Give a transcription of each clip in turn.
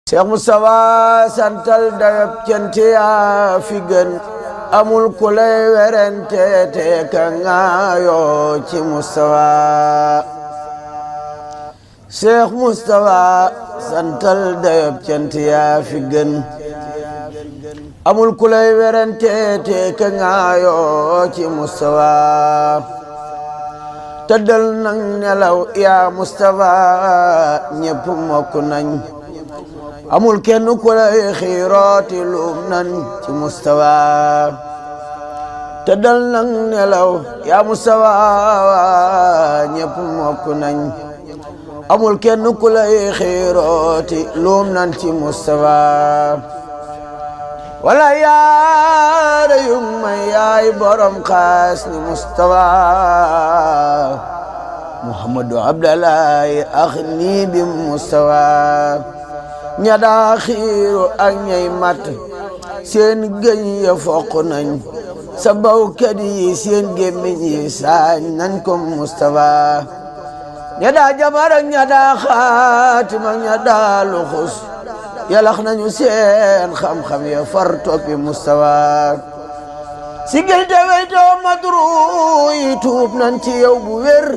Cheikh Moustapha santal dayab cant yaa fi gën amul ku lay werante te ka ngaayoo ci Moustapha Cheikh Moustapha santal dayab cant yaa fi gën amul ku lay werante te ka ngaayoo ci Moustapha tëddal nang nelaw yaa Moustapha ñépp mokk nañ amul kenn ku lay xiirooti luum nan ci Moustapha tëddal nang nelaw yaa Moustapha ñépp mokk nañ amul kenn ku lay xiirooti luum nan ci Moustapha wala yaara yu may yaay borom xaas ni Moustapha Muhammadu Abdallahi ax nii bi Moustapha ña daa xiiru ak ñay mat seen gëñ ya foq nañ sa bawkat yi seen gémmiñ yi saañ nañ ko Moustapha ña daa jabar ak ña daa xaatima ña daa luxus yalax nañu seen xam-xam ya far toppi Moustapha sigil te weytoo madru yi tuub nañ ci yow bu wér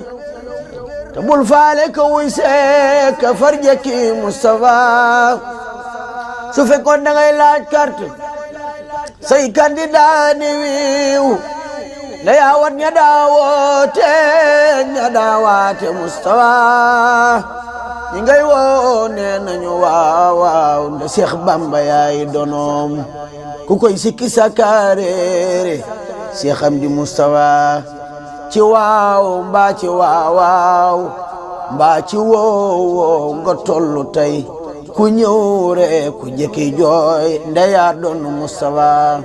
te bul faale ka wuy see ka farjaki Moustapha su fekkoon da ngay laaj carte say candidat ni wiiw la yaawat ña daawoote ña daawaate Moustapha ñi ngay woo nee nañu waaw waaw nda Seex Bamba yaay donoom ku koy sikki sakareere Seex Amdi Moustapha ci waaw mbaa ci waawaaw mbaa ci woowoo nga tollu tey ku ñëw rek ku jëkki jooy ndeyaa doon Moustapha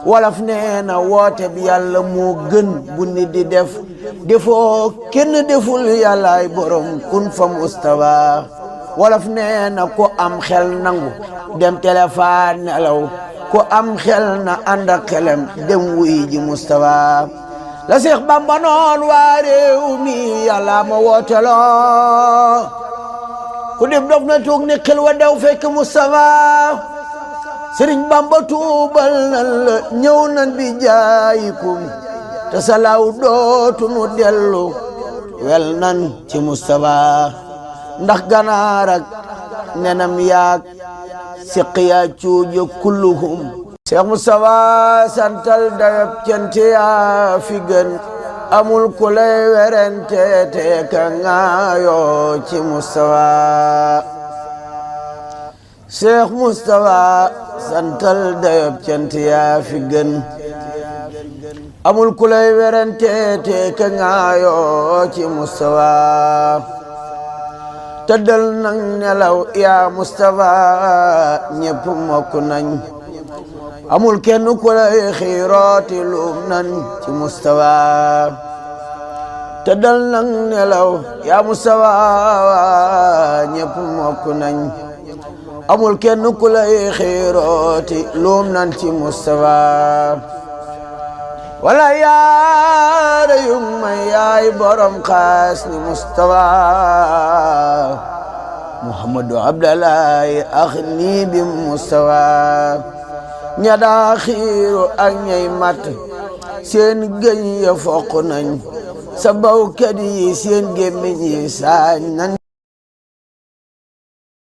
wolof nee na woote bi yàlla moo gën bu nit di def defoo kenn deful yàllaay borom kun fa Moustapha wolof nee na ku am xel nangu dem téléphone nelaw ku am xel na ànd ak xelam dem wuy ji Moustapha la Seex Bamba noon waa réew mi yàlla ma wooteloo ku dib dof na tuug ni xel wa dew fekk Moustapha Sëriñ Bamba tuubal nan la ñëw nan bi jaayikum te salaaw dootu nu dellu wel nan ci Moustapha ndax ganaar ak nenam yaak siqiya cuuja kulluhum Cheikh Moustapha santal dayab cant yaa fi gën amul ku lay werante te ka ngaayoo ci Moustapha Cheikh Moustapha santal dayab cant yaa fi gën amul ku lay werante te ka ngaayoo ci Moustapha tëddal nang nelaw yaa Moustapha ñépp mokk nañ amul kenn ku lay xiirooti luum nan ci Moustapha tëddal nang nelaw yaa Moustapha ñépp mokk nañ amul kenn ku lay xiirooti luum nan ci Moustapha wala yaara yu may yaay borom xaas ni Moustapha Muhammadu Abdallahi ax nii bi Moustapha ña daa xiiru ak ñay mat seen gëñ ya foq nañ sa bawkat yi seen gémmiñ yi saañ nañ